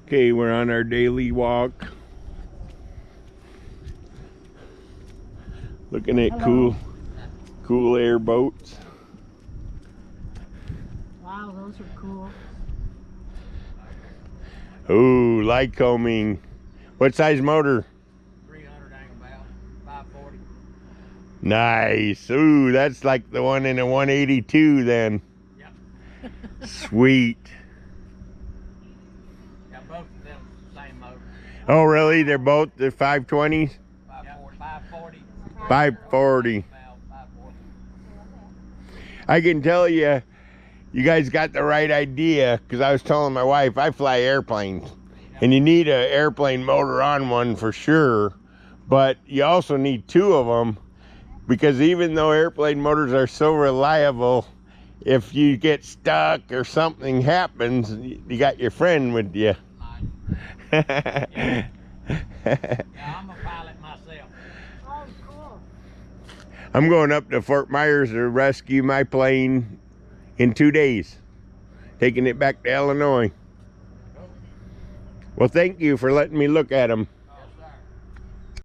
Okay, we're on our daily walk. Looking at cool airboats. Wow, those are cool. Ooh, light combing. What size motor? 300 angle valve, 540. Nice. Ooh, that's like the one in a 182 then. Yep. Sweet. Got both of them same motor. Oh, really? They're both the 520s? 540. 540. Valve, 540. I can tell you, you guys got the right idea, because I was telling my wife I fly airplanes, and you need an airplane motor on one for sure, but you also need two of them, because even though airplane motors are so reliable, if you get stuck or something happens, you got your friend with you. Yeah, I'm a pilot myself. Oh, cool. I'm going up to Fort Myers to rescue my plane in 2 days, taking it back to Illinois. Well, thank you for letting me look at them.